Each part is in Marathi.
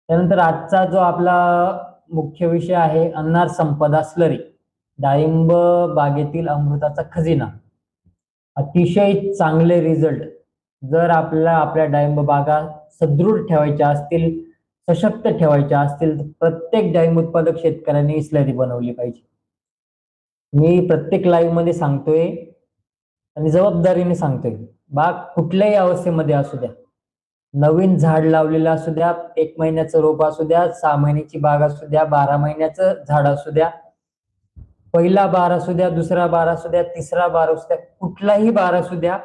त्यानंतर आजचा जो आपला मुख्य विषय आहे अनार संपदा स्लरी, डाळिंब बागेतील अमृताचा खजिना. अतिशय चांगले रिझल्ट जर आपल्याला आपल्या डाळिंब बागा सदृढ ठेवायच्या असतील, सशक्त ठेवायच्या असतील, तर प्रत्येक डाळिंब उत्पादक शेतकऱ्यांनी स्लरी बनवली पाहिजे. मी प्रत्येक लाईव्ह मध्ये सांगतोय आणि जबाबदारीने सांगतोय. बाग कुठल्याही अवस्थेमध्ये असू द्या, नवीन झाड लावलेलं असू द्या, 1 महिन्याचं रोप असू द्या, 6 महिन्याची बाग असू द्या, 12 महिन्याचं झाड असू द्या, पहिला बार असू द्या, दुसरा बार असू द्या, तिसरा बार असू द्या, कुठलाही बार असू द्या,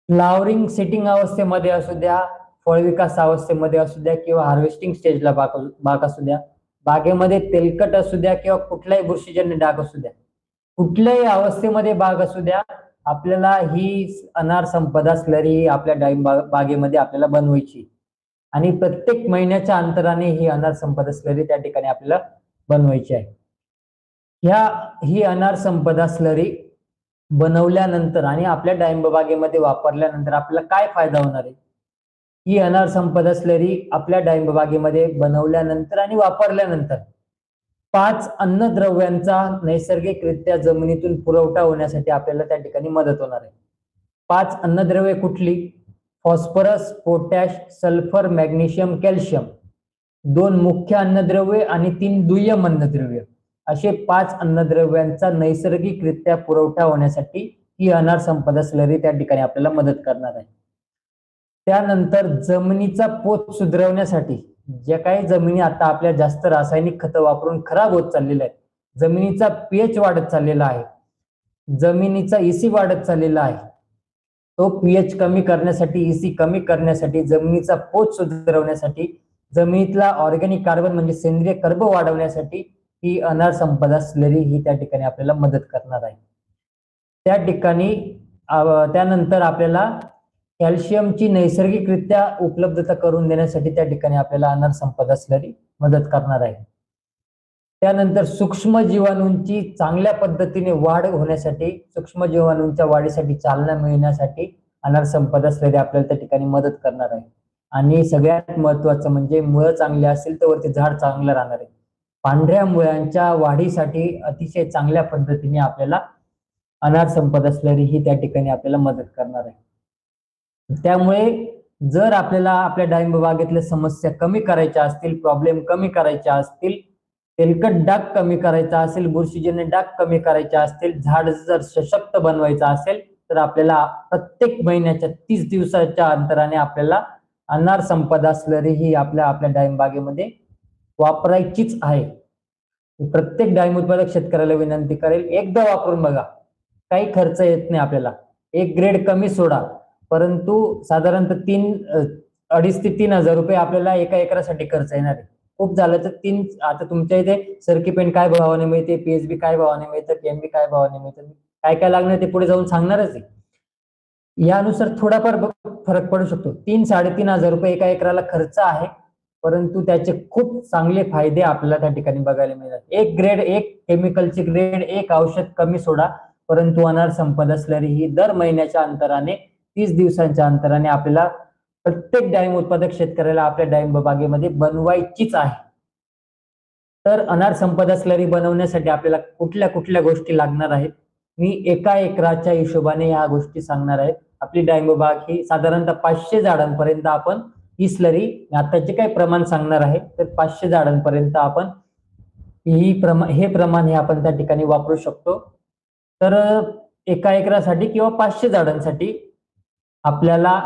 फ्लावरिंग सेटिंग अवस्थेमध्ये असू द्या, फळविकास अवस्थेमध्ये असू द्या किंवा हार्वेस्टिंग स्टेजला बाग असू द्या, बागेमध्ये तेलकट असू द्या किंवा कुठलाही बुरशीजन्य डाग असू द्या, कुठल्याही अवस्थेमध्ये बाग असू द्या, आपल्याला ही अनार संपदा स्लरी आपल्या डाळिंब बागेमध्ये आपल्याला बनवायची आणि प्रत्येक महिन्याच्या अंतराने ही अनार संपदा स्लरी त्या ठिकाणी आपल्याला बनवायची आहे. ही अनार संपदा स्लरी बनवल्यानंतर आणि आपल्या डाळिंब बागेमध्ये वापरल्यानंतर आपल्याला काय फायदा होणार आहे? ही अनार संपदा स्लरी आपल्या डाळिंब बागेमध्ये बनवल्यानंतर आणि वापरल्यानंतर 5 अन्नद्रव्यांचा नैसर्गिकरित्या जमिनीतून पुरवठा होण्यासाठी आपल्याला त्या ठिकाणी मदत होणार आहे. 5 अन्नद्रव्ये कुठली? Phosphorus, potash, sulphur, magnesium, calcium. 2 मुख्य अन्नद्रव्ये आणि 3 दुय्यम अन्नद्रव्ये, असे 5 अन्नद्रव्यांचा नैसर्गिकरित्या पुरवठा होण्यासाठी ही अनार संपदा स्लरी त्या ठिकाणी आपल्याला मदत करणार आहे. त्यानंतर जमिनीचा पोत सुधारवण्यासाठी, ज्या काही जमिनी आता आपल्या जास्त रासायनिक खतं वापरून खराब होत चाललेल्या आहेत, जमिनीचा पीएच वाढत चाललेला आहे, जमिनीचा ईसी वाढत चाललेला आहे, तो पीएच कमी करण्यासाठी, ईसी कमी करण्यासाठी, जमिनीचा पोत सुधारवण्यासाठी, जमिनीतला ऑर्गॅनिक कार्बन म्हणजे सेंद्रिय कर्ब वाढवण्यासाठी ही अनार संपदा स्लरी ही त्या ठिकाणी आपल्याला मदत करणार आहे. त्या ठिकाणी त्यानंतर आपल्याला कॅल्शियमची नैसर्गिकरित्या उपलब्धता करून देण्यासाठी त्या ठिकाणी आपल्याला अनार संपदा स्लरी मदत करणार आहे. त्यानंतर सूक्ष्म जीवाणूंची चांगल्या पद्धतीने वाढ होण्यासाठी, सूक्ष्म जीवाणूंच्या वाढीसाठी चालना मिळण्यासाठी अनार संपदा स्लरी आपल्याला त्या ठिकाणी मदत करणार आहे. आणि सगळ्यात महत्वाचं म्हणजे मुळं चांगली असेल तर वरती झाड चांगलं राहणार आहे. पांढऱ्या मुळांच्या वाढीसाठी अतिशय चांगल्या पद्धतीने आपल्याला अनार संपदा स्लरी ही त्या ठिकाणी आपल्याला मदत करणार आहे. त्यामुळे जर आपल्याला आपल्या डाळिंब बागेतल्या समस्या कमी करायच्या असतील, प्रॉब्लेम कमी करायच्या असतील, तेलकट डाग कमी करायचा असेल, बुरशीजन्य डाग कमी करायचे असतील, झाड जर सशक्त बनवायचं असेल, तर आपल्याला प्रत्येक महिन्याच्या 30 दिवसाच्या अंतराने आपल्याला अनार संपदा स्लरी ही आपल्या डाळिंब बागेमध्ये वापरायचीच आहे. प्रत्येक डाळिंब उत्पादक शेतकऱ्याला विनंती करेल, एकदा वापरून बघा, काही खर्च येत नाही आपल्याला, एक ग्रेड कमी सोडा, परंतु साधारणतः 2,500 ते 3,000 रुपये आपल्याला एका एकरासाठी खर्च येणार आहे. खूप झालं तर आता तुमच्या इथे सरकी पेंट काय भावाने मिळते, पीएचबी काय भावाने मिळतं, केएमबी काय भावाने मिळतं, काय काय लागणार ते पुढे जाऊन सांगणारच आहे. यानुसार थोडाफार फरक पडू शकतो. 3-3,500 रुपये एका एकराला खर्च आहे, परंतु त्याचे खूप चांगले फायदे आपल्याला त्या ठिकाणी बघायला मिळतात. एक ग्रेड, एक केमिकलची ग्रेड, एक औषध कमी सोडा, परंतु अनार संपदा स्लरी ही दर महिन्याच्या अंतराने, 30 दिवसांच्या अंतराने आपल्याला प्रत्येक डाळिंब उत्पादक शेतकऱ्याला आपल्या डाळिंब बागेमध्ये बनवायचीच आहे. तर अनार संपदा स्लरी बनवण्यासाठी आपल्याला कुठल्या कुठल्या गोष्टी लागणार आहेत, मी एका एकराच्या हिशोबाने या गोष्टी सांगणार आहे. आपली डाळिंब बाग ही साधारणतः 500 झाडांपर्यंत आपण ही स्लरी, आता जे काही प्रमाण सांगणार आहे तर 500 झाडांपर्यंत आपण हे प्रमाण हे आपण त्या ठिकाणी वापरू शकतो. तर एका एकरासाठी किंवा 500 झाडांसाठी आपल्याला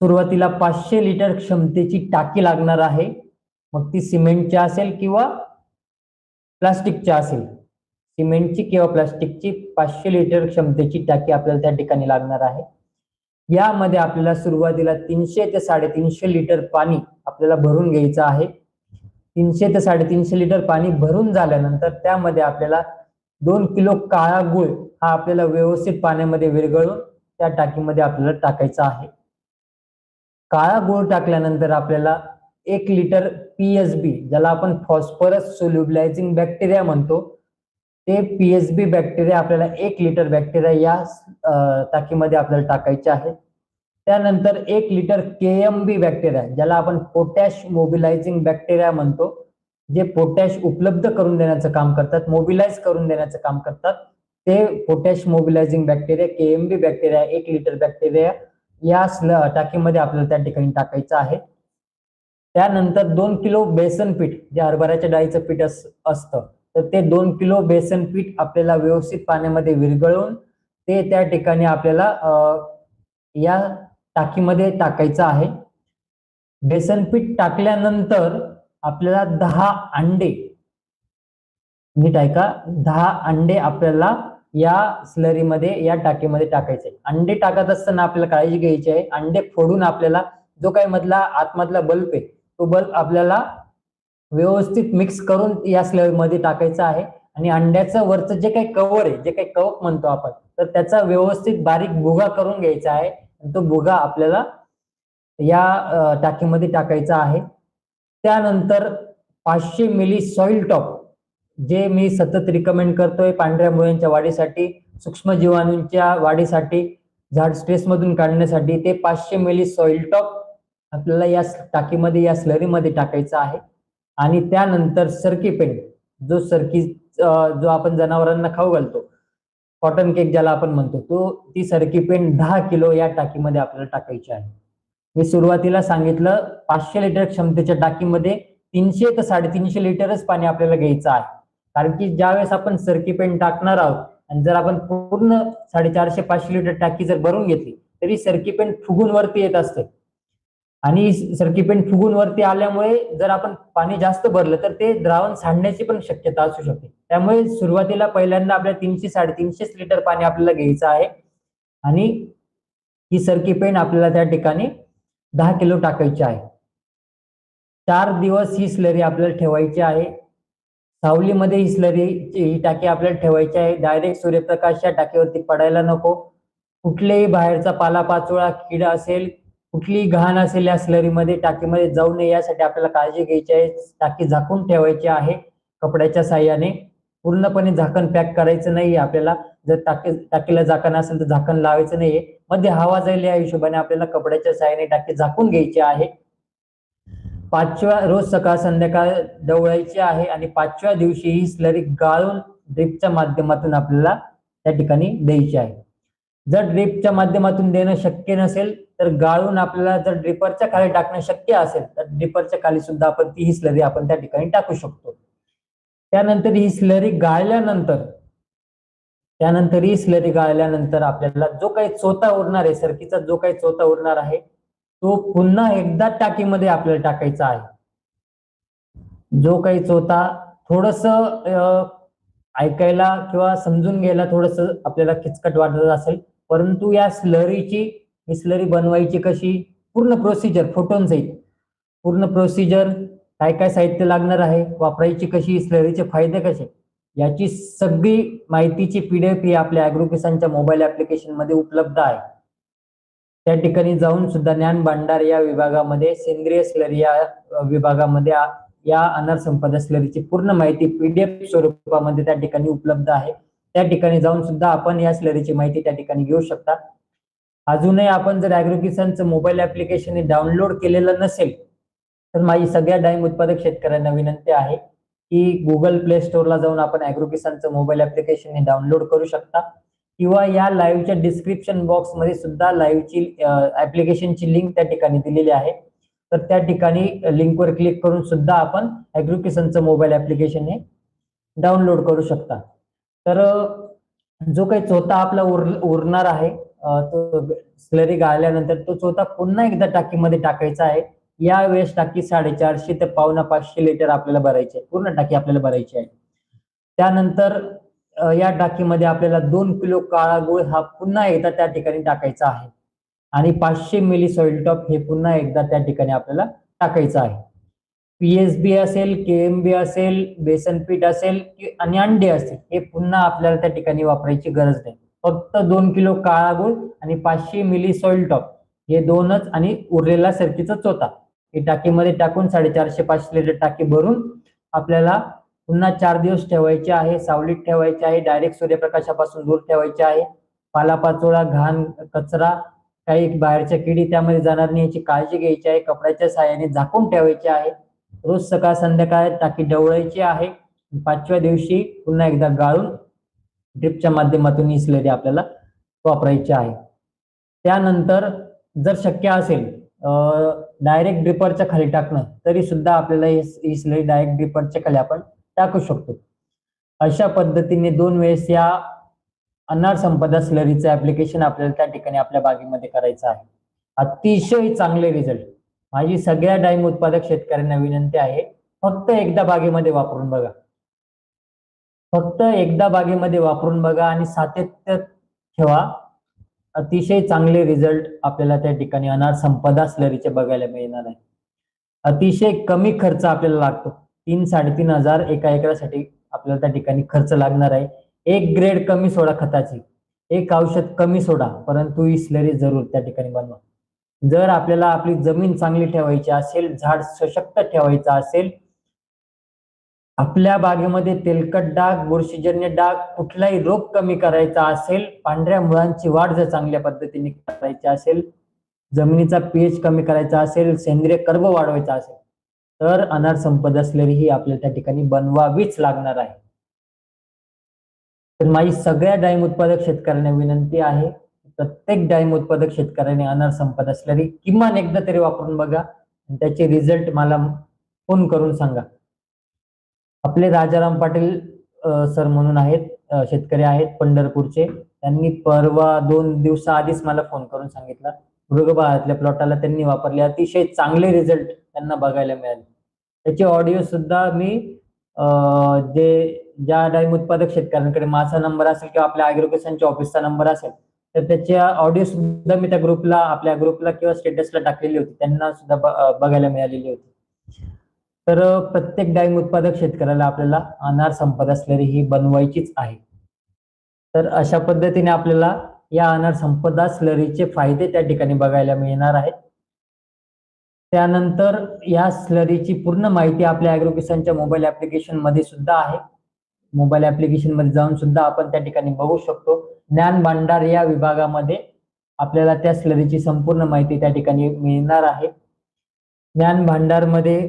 सुरुवातीला 500 लिटर क्षमतेची टाकी लागणार आहे. मग ती सिमेंटची असेल किंवा प्लास्टिकची असेल, सिमेंटची किंवा प्लास्टिकची 500 लिटर क्षमतेची टाकी आपल्याला त्या ठिकाणी लागणार आहे. यामध्ये आपल्याला सुरुवातीला 300 ते 350 लिटर पाणी आपल्याला भरून घ्यायचं आहे. 300 ते 350 लिटर पाणी भरून झाल्यानंतर त्यामध्ये आपल्याला 2 किलो काळा गुळ हा आपल्याला व्यवस्थित पाण्यामध्ये विरघळून त्या टाकीमध्ये आपल्याला टाकायचा आहे. काळा गुळ टाकल्यानंतर आपल्याला 1 लिटर पीएसबी, ज्याला आपण फॉस्फरस सोल्युबलायझिंग बॅक्टेरिया म्हणतो, ते पीएसबी बॅक्टेरिया आपल्याला 1 लिटर बॅक्टेरिया या टाकीमध्ये आपल्याला टाकायचे आहे. त्यानंतर 1 लिटर KMB बॅक्टेरिया, ज्याला आपण पोटॅश मोबिलायझिंग बॅक्टेरिया म्हणतो, जे पोटॅश उपलब्ध करून देण्याचं काम करतात, मोबिलाइज करून देण्याचं काम करतात, ते potash mobilising bacteria KMB bacteria 1 litre bacteria या टाकीमध्ये आपल्याला त्या ठिकाणी टाकायचं आहे. त्यानंतर 2 किलो बेसन पीठ, जे हरभऱ्याच्या डाळीचं पीठ असतं, तर ते 2 किलो बेसन पीठ आपल्याला व्यवस्थित पाण्यामध्ये विरघळवून ते त्या ठिकाणी आपल्याला या टाकीमध्ये टाकायचं आहे. बेसन पीठ टाकल्यानंतर आपल्याला 10 अंडे, नीट ऐका, 10 अंडे आपल्याला या स्लरीमध्ये, या टाकीमध्ये टाकायचे. अंडे टाकत असताना आपल्याला काळजी घ्यायची आहे, अंडे फोडून आपल्याला जो काही मधला आतमधला बल्ब आहे तो बल्ब आपल्याला व्यवस्थित मिक्स करून या स्लरीमध्ये टाकायचा आहे. आणि अंड्याचं वरचं जे काही कव्हर आहे, जे काही कवच म्हणतो आपण, तर त्याचा व्यवस्थित बारीक भुगा करून घ्यायचा आहे. तो भुगा आपल्याला या टाकीमध्ये टाकायचा आहे. त्यानंतर 500 मिली सॉइल टॉप, जे मी सतत रिकमेंड करतोय पांढऱ्या मुळ्यांच्या वाढीसाठी, सूक्ष्म जीवाणूंच्या वाढीसाठी, झाड स्ट्रेस मधून काढण्यासाठी, ते 500 मिली सॉइल टॉप आपल्याला या टाकीमध्ये, या स्लरीमध्ये टाकायचं आहे. आणि त्यानंतर सरकी पेंट, जो आपण जनावरांना खाऊ घालतो, कॉटन केक ज्याला आपण म्हणतो, ती सरकी पेंट 10 किलो या टाकीमध्ये आपल्याला टाकायची आहे. मी सुरुवातीला सांगितलं 500 लिटर क्षमतेच्या टाकीमध्ये 300 ते 350 लिटरच पाणी आपल्याला घ्यायचं आहे. कारण की ज्यावेळेस आपण सरकी पेंट टाकणार आहोत आणि जर आपण पूर्ण 450-500 लिटर टाकी जर भरून घेतली तरी सरकी पेंट फुगून वरती येत असते. आणि सरकी पेंट फुगून वरती आल्यामुळे जर आपण पाणी जास्त भरलं तर ते द्रावण सांडण्याची पण शक्यता असू शकते. त्यामुळे सुरुवातीला पहिल्यांदा आपल्याला 300-350 लिटर पाणी आपल्याला घ्यायचं आहे. आणि ही सरकी पेंट आपल्याला त्या ठिकाणी 10 किलो टाकायची आहे. 4 दिवस ही स्लरी आपल्याला ठेवायची आहे. सावलीमध्ये ही टाकी आपल्याला ठेवायची आहे. डायरेक्ट सूर्यप्रकाश या टाकीवरती पडायला नको. कुठलेही बाहेरचा पालापाचोळा, किडा असेल, कुठलीही घाण असेल या स्लरीमध्ये, टाकीमध्ये जाऊ नये यासाठी आपल्याला काळजी घ्यायची आहे. टाकी झाकून ठेवायची आहे कपड्याच्या साह्याने. पूर्णपणे झाकण पॅक करायचं नाहीये आपल्याला. जर टाकीला झाकण असेल तर झाकण लावायचं नाहीये. मध्ये हवा जाईल या हिशोबाने आपल्याला कपड्याच्या साह्याने टाकी झाकून घ्यायची आहे. 5व्या रोज सकाळ संध्याकाळ ढवळायची आहे. आणि 5व्या दिवशी ही स्लरी गाळून ड्रिपच्या माध्यमातून आपल्याला त्या ठिकाणी द्यायची आहे. जर ड्रिपच्या माध्यमातून देणं शक्य नसेल तर गाळून आपल्याला, जर ड्रिपरच्या खाली टाकणं शक्य असेल तर ड्रिपरच्या खाली सुद्धा आपण ही स्लरी आपण त्या ठिकाणी टाकू शकतो. त्यानंतर ही स्लरी गाळल्यानंतर आपल्याला जो काही चोथा उरणार आहे, सरकीचा जो काही चोथा उरणार आहे तो पुन्हा एकदा टाकीमध्ये आपल्याला टाकायचा आहे. जो काही चोथा थोडस ऐकायला किंवा समजून घ्यायला थोडस आपल्याला किचकट वाटत असेल, परंतु या स्लरी बनवायची कशी, पूर्ण प्रोसिजर, फोटोन सहित पूर्ण प्रोसिजर, काय काय साहित्य लागणार आहे, वापरायची कशी, स्लरीचे फायदे कसे, याची सगळी माहितीची PDF ही आपल्या ॲग्रोकिसानच्या मोबाईल ऍप्लिकेशन मध्ये उपलब्ध आहे. त्या ठिकाणी जाऊन सुद्धा ज्ञान भांडार या विभागामध्ये, सेंद्रिय स्लरी या विभागामध्ये या अनार संपदा स्लरीची पूर्ण माहिती PDF स्वरूपामध्ये त्या ठिकाणी उपलब्ध आहे. त्या ठिकाणी जाऊन सुद्धा आपण या स्लरीची माहिती त्या ठिकाणी घेऊ शकता. अजूनही आपण जर ॲग्रोकिसानचं मोबाईल ऍप्लिकेशन डाउनलोड केलेलं नसेल तर माझी सगळ्या डाळिंब उत्पादक शेतकऱ्यांना विनंती आहे की गुगल प्ले स्टोअरला जाऊन आपण ॲग्रोकिसानचं मोबाईल ऍप्लिकेशन डाउनलोड करू शकता. किंवा या लाईव्हच्या डिस्क्रिप्शन बॉक्स मध्ये सुद्धा लाईव्हची ऍप्लिकेशनची लिंक त्या ठिकाणी दिलेली आहे. तर त्या ठिकाणी लिंकवर क्लिक करून सुद्धा आपण ॲग्रोकिसानचं मोबाईल ऍप्लिकेशन हे डाउनलोड करू शकता. तर जो काही चोथा आपला उरणार आहे, तो स्लरी गाळल्यानंतर तो चोथा पुन्हा एकदा टाकीमध्ये टाकायचा आहे. यावेळेस टाकी 450 ते 550 लिटर आपल्याला भरायची आहे, पूर्ण टाकी आपल्याला भरायची आहे. त्यानंतर या टाकीमध्ये आपल्याला 2 किलो काळा गुळ हा पुन्हा एकदा त्या ठिकाणी टाकायचा आहे. आणि 500 मिली सॉइल टॉप हे पुन्हा एकदा त्या ठिकाणी आपल्याला टाकायचं आहे. PSB असेल, KMB असेल, बेसन पीठ असेल आणि अंडे असतील, हे पुन्हा आपल्याला त्या ठिकाणी वापरायची गरज नाही. फक्त 2 किलो काळा गुळ आणि 500 मिली सॉइल टॉप हे दोनच, आणि उरलेला सरकीचा चोथा हे टाकीमध्ये टाकून 450-500 लिटर टाकी भरून आपल्याला पुन्हा 4 दिवस ठेवायचे आहे. सावलीत ठेवायचे आहे, डायरेक्ट सूर्यप्रकाशापासून दूर ठेवायचे आहे. पालापाचोळा, घाण, कचरा काही बाहेरच्या किडी त्यामध्ये जाणार नाही याची काळजी घ्यायची आहे. कपड्याच्या साहाय्याने झाकून ठेवायचे आहे. रोज सकाळ संध्याकाळ टाकी डवळायची आहे. 5व्या दिवशी पुन्हा एकदा गाळून ड्रिपच्या माध्यमातून ही स्लरी आपल्याला वापरायची आहे. त्यानंतर जर शक्य असेल डायरेक्ट ड्रिपरच्या खाली टाकणं तरी सुद्धा आपल्याला ही स्लरी डायरेक्ट ड्रिपरच्या खाली आपण टाकू शकतो. अशा पद्धतीने 2 वेळेस या अनार संपदा स्लरीचं ऍप्लिकेशन आपल्याला त्या ठिकाणी आपल्या बागेमध्ये करायचं आहे. अतिशय चांगले रिझल्ट. माझी सगळ्या डाळिंब उत्पादक शेतकऱ्यांना विनंती आहे, फक्त एकदा बागेमध्ये वापरून बघा. फक्त एकदा बागेमध्ये वापरून बघा आणि सातत्य ठेवा. अतिशय चांगले रिझल्ट आपल्याला त्या ठिकाणी अनार संपदा स्लरीचे बघायला मिळणार आहे. अतिशय कमी खर्च आपल्याला लागतो. 3-3.5 हजार एका एकरासाठी आपल्याला त्या ठिकाणी खर्च लागणार आहे. 1 ग्रेड कमी सोडा खताची, 1 औषध कमी सोडा, परंतु ही स्लरी जरूर त्या ठिकाणी बनवा. जर आपल्याला आपली जमीन चांगली ठेवायची असेल, झाड सशक्त ठेवायचं असेल, आपल्या बागेमध्ये तेलकट डाग, बुरशीजन्य डाग, कुठलाही रोग कमी करायचा असेल, पांढऱ्या मुळांची वाढ जर चांगल्या पद्धतीने करायची असेल, जमिनीचा पीएच कमी करायचा असेल, सेंद्रिय कर्ब वाढवायचा असेल, तर अनार संपदा स्लरी ही आपल्याला त्या ठिकाणी बनवावीच लागणार आहे. तर माझी सगळ्या डाळिंब उत्पादक शेतकऱ्यांना विनंती आहे, प्रत्येक डाळिंब उत्पादक शेतकऱ्याने अनार संपदा स्लरी किमान एकदा तरी वापरून बघा आणि त्याचे रिझल्ट मला फोन करून सांगा. आपले राजाराम पाटील सर म्हणून आहेत, शेतकरी आहेत पंढरपूरचे. त्यांनी परवा 2 दिवसाआधीच मला फोन करून सांगितलं, मृगबळातल्या प्लॉटाला त्यांनी वापरले, अतिशय चांगले रिझल्ट त्यांना बघायला मिळाले. त्याचे ऑडिओ सुद्धा मी ज्या डाळिंब उत्पादक शेतकऱ्यांकडे माझा नंबर असेल किंवा आपल्या ॲग्रोकेशनच्या ऑफिसचा नंबर असेल तर त्याच्या ऑडिओ सुद्धा मी त्या ग्रुपला, आपल्या ग्रुपला किंवा स्टेटसला टाकलेली होती, त्यांना सुद्धा बघायला मिळालेली होती. तर प्रत्येक डाळिंब उत्पादक शेतकऱ्याला आपल्याला अनार संपदा स्लरी ही बनवायचीच आहे. तर अशा पद्धतीने आपल्याला या अनार संपदा स्लरीचे फायदे त्या ठिकाणी बघायला मिळणार आहेत. त्यानंतर या स्लरीची पूर्ण माहिती आपल्या ॲग्रोकिसानच्या मोबाईल ऍप्लिकेशन मध्ये सुद्धा आहे. मोबाईल ऍप्लिकेशन मध्ये जाऊन सुद्धा आपण त्या ठिकाणी बघू शकतो. ज्ञान भांडार या विभागामध्ये आपल्याला त्या स्लरीची संपूर्ण माहिती त्या ठिकाणी मिळणार आहे. ज्ञान भांडार मध्ये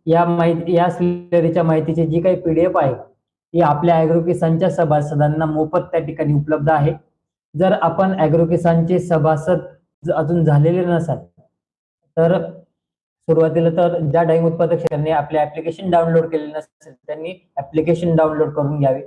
या स्लरीच्या माहितीची जी काही PDF आहे ती आपल्या ॲग्रोकिसानच्या सभासदांना मोफत त्या ठिकाणी उपलब्ध आहे. जर आपण ॲग्रोकिसानचे सभासद अजून झालेले नसाल तर सुरुवातीला तर ज्या डाळिंब उत्पादक शेतकऱ्यांनी आपले ऍप्लिकेशन डाउनलोड केलेले नसेल त्यांनी ऍप्लिकेशन डाउनलोड करून घ्यावे.